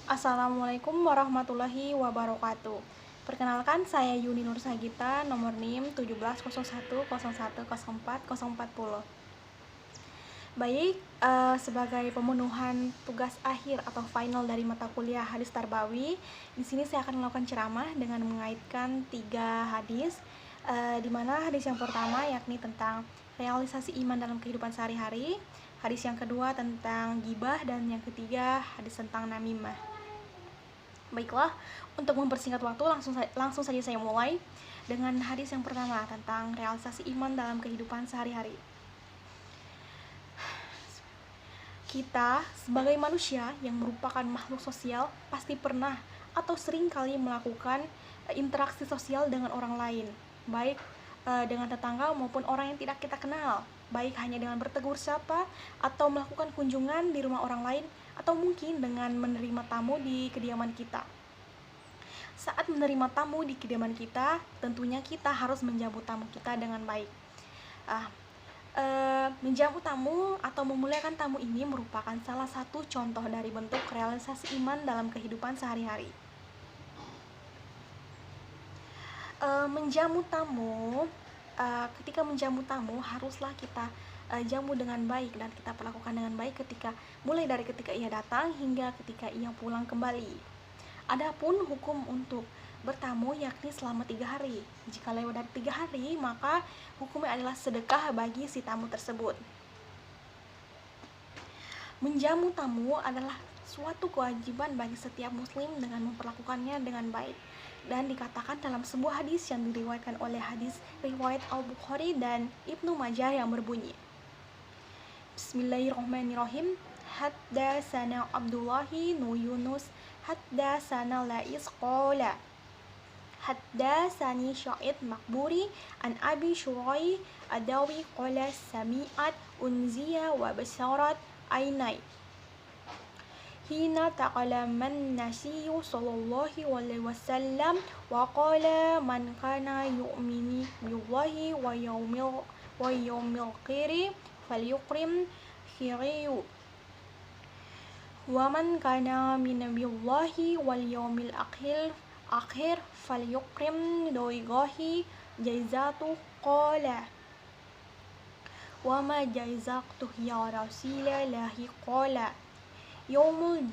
Assalamualaikum warahmatullahi wabarakatuh. Perkenalkan, saya Yuni Nur Sagita, nomor NIM 1701010440. Baik, sebagai pemenuhan tugas akhir atau final dari mata kuliah hadis tarbawi, di sini saya akan melakukan ceramah dengan mengaitkan 3 hadis, di mana hadis yang pertama yakni tentang realisasi iman dalam kehidupan sehari-hari, hadis yang kedua tentang gibah, dan yang ketiga hadis tentang namimah. Baiklah, untuk mempersingkat waktu langsung saja saya mulai dengan hadis yang pertama tentang realisasi iman dalam kehidupan sehari-hari. Kita sebagai manusia yang merupakan makhluk sosial pasti pernah atau sering kali melakukan interaksi sosial dengan orang lain, baik dengan tetangga maupun orang yang tidak kita kenal, baik hanya dengan bertegur sapa atau melakukan kunjungan di rumah orang lain, atau mungkin dengan menerima tamu di kediaman kita. Saat menerima tamu di kediaman kita, tentunya kita harus menjamu tamu kita dengan baik. Menjamu tamu atau memuliakan tamu ini merupakan salah satu contoh dari bentuk realisasi iman dalam kehidupan sehari-hari. Ketika menjamu tamu haruslah kita jamu dengan baik dan kita perlakukan dengan baik mulai dari ketika ia datang hingga ketika ia pulang kembali. Adapun hukum untuk bertamu yakni selama 3 hari. Jika lewat dari 3 hari, maka hukumnya adalah sedekah bagi si tamu tersebut. Menjamu tamu adalah suatu kewajiban bagi setiap muslim dengan memperlakukannya dengan baik. Dan dikatakan dalam sebuah hadis yang diriwayatkan oleh hadis riwayat Al-Bukhari dan Ibnu Majah yang berbunyi, Bismillahirrahmanirrahim. Haddatsana Abdullahi nu Yunus haddatsana Lais qala haddatsani Sya'id Makburi an Abi Syurai Adawi qala sami'at unziya wa basarat ainai hina taqalaman nasiyu sallallahu alaihi wasallam wa qala man kana yu'minu billahi wa yawmil qiri falyukrim khiriyu wa man kana min billahi wal yawmil akhir falyukrim doigohi jaizatu qala wa ma jaizatu ya rasulillahi qala yaumul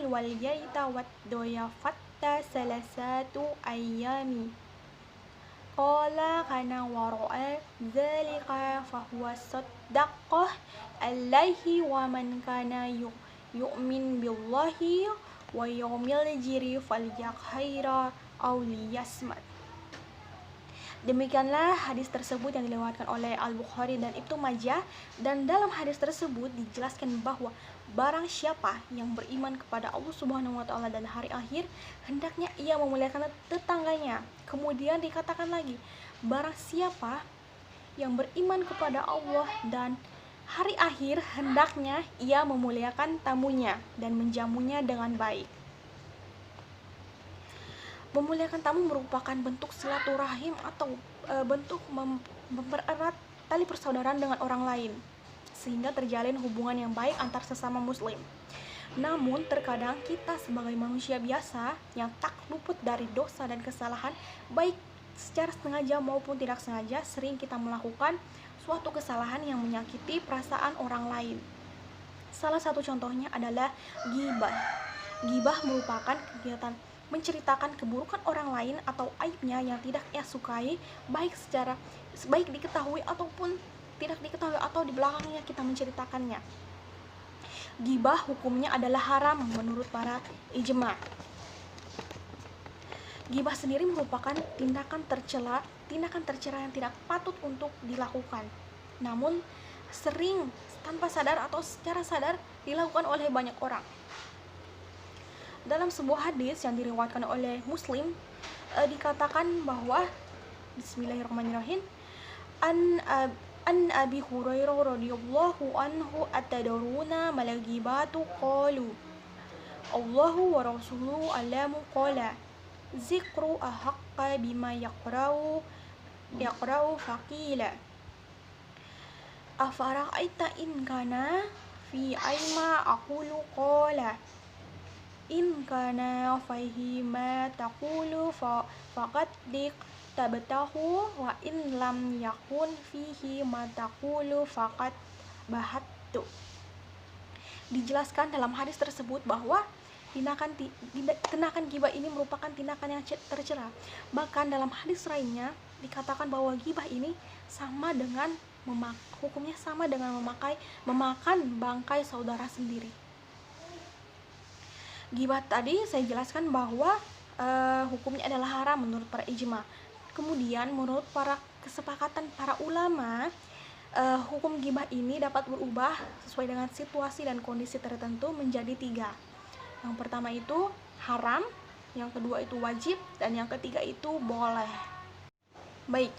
waliyata wat doyafatta salasatu ayyami qala kana wara'a dzalika fahuwa saddaqah alaihi wa man kana yu'min billahi wa yaumil jiri falyak khaira aw liyasmat. Demikianlah hadis tersebut yang dilewatkan oleh Al-Bukhari dan Ibnu Majah, dan dalam hadis tersebut dijelaskan bahwa barang siapa yang beriman kepada Allah Subhanahu wa taala dan hari akhir, hendaknya ia memuliakan tetangganya. Kemudian dikatakan lagi, barang siapa yang beriman kepada Allah dan hari akhir, hendaknya ia memuliakan tamunya dan menjamunya dengan baik. Memuliakan tamu merupakan bentuk silaturahim atau bentuk mempererat tali persaudaraan dengan orang lain, sehingga terjalin hubungan yang baik antar sesama muslim. Namun terkadang kita sebagai manusia biasa yang tak luput dari dosa dan kesalahan, baik secara sengaja maupun tidak sengaja, sering kita melakukan suatu kesalahan yang menyakiti perasaan orang lain. Salah satu contohnya adalah ghibah. Ghibah merupakan kegiatan menceritakan keburukan orang lain atau aibnya yang tidak ia sukai, baik diketahui ataupun tidak diketahui, atau di belakangnya kita menceritakannya. Ghibah hukumnya adalah haram menurut para ijma. Ghibah sendiri merupakan tindakan tercela yang tidak patut untuk dilakukan, namun sering tanpa sadar atau secara sadar dilakukan oleh banyak orang. Dalam sebuah hadis yang diriwayatkan oleh Muslim, dikatakan bahwa Bismillahirrahmanirrahim, an Abi Hurairah radhiyallahu anhu atadruna mal ghibatu qalu Allahu wa rasuluhu alamu qala zikru ahaqqa bima yaqra'u faqila afara'aita in kana fi aima aqulu qala in kana fihi ma taqulu faqad tabtahu wa in lam yakun fihi ma taqulu faqad bahattu. Dijelaskan dalam hadis tersebut bahwa tindakan ghibah ini merupakan tindakan yang tercela. Bahkan dalam hadis lainnya dikatakan bahwa ghibah ini sama dengan hukumnya sama dengan memakan bangkai saudara sendiri. Ghibah tadi saya jelaskan bahwa hukumnya adalah haram menurut para ijma. Kemudian menurut kesepakatan para ulama, hukum ghibah ini dapat berubah sesuai dengan situasi dan kondisi tertentu menjadi 3. Yang pertama itu haram, yang kedua itu wajib, dan yang ketiga itu boleh. Baik,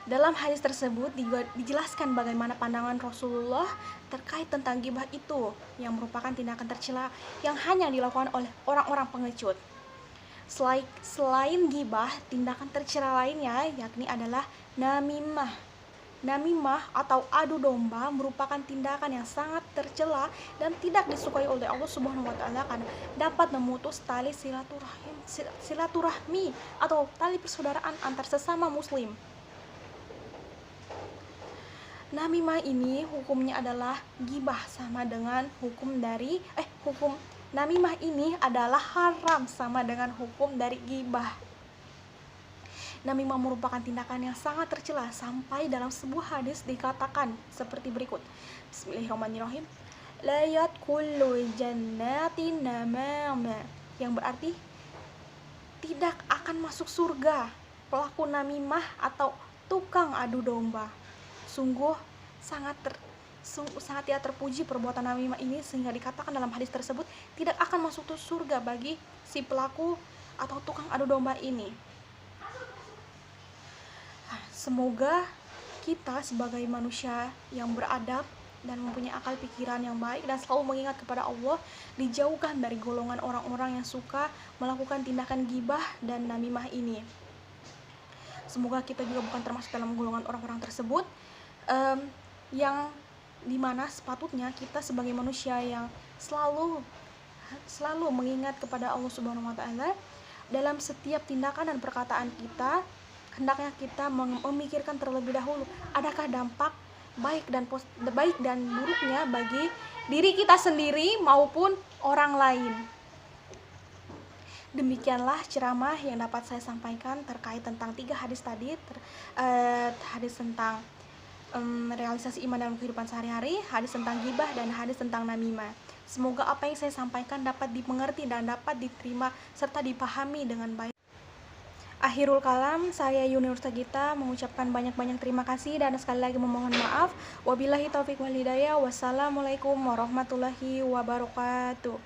dalam hadis tersebut dijelaskan bagaimana pandangan Rasulullah terkait tentang ghibah itu, yang merupakan tindakan tercela yang hanya dilakukan oleh orang-orang pengecut. Selain ghibah, tindakan tercela lainnya yakni adalah namimah. Namimah atau adu domba merupakan tindakan yang sangat tercela dan tidak disukai oleh Allah Subhanahu wa taala karena dapat memutus tali silaturahmi atau tali persaudaraan antar sesama muslim. Namimah ini hukumnya adalah ghibah sama dengan hukum namimah ini adalah haram sama dengan hukum dari ghibah. Namimah merupakan tindakan yang sangat tercela sampai dalam sebuah hadis dikatakan seperti berikut. Bismillahirrahmanirrahim. La yadkhulul jannati namama, yang berarti tidak akan masuk surga pelaku namimah atau tukang adu domba. Sungguh sangat tidak terpuji perbuatan namimah ini, sehingga dikatakan dalam hadis tersebut tidak akan masuk surga bagi si pelaku atau tukang adu domba ini. Semoga kita sebagai manusia yang beradab dan mempunyai akal pikiran yang baik dan selalu mengingat kepada Allah, dijauhkan dari golongan orang-orang yang suka melakukan tindakan ghibah dan namimah ini. Semoga kita juga bukan termasuk dalam golongan orang-orang tersebut, yang dimana sepatutnya kita sebagai manusia yang selalu mengingat kepada Allah Subhanahu wa taala dalam setiap tindakan dan perkataan kita. Hendaknya kita memikirkan terlebih dahulu adakah dampak baik dan buruknya bagi diri kita sendiri maupun orang lain. Demikianlah ceramah yang dapat saya sampaikan terkait tentang 3 hadis tadi, hadis tentang realisasi iman dalam kehidupan sehari-hari, hadis tentang ghibah, dan hadis tentang namimah. Semoga apa yang saya sampaikan dapat dimengerti dan dapat diterima serta dipahami dengan baik. Akhirul kalam, saya Yuni Nurtagita mengucapkan banyak-banyak terima kasih dan sekali lagi memohon maaf. Wabillahi taufiq wal hidayah. Wassalamualaikum warahmatullahi wabarakatuh.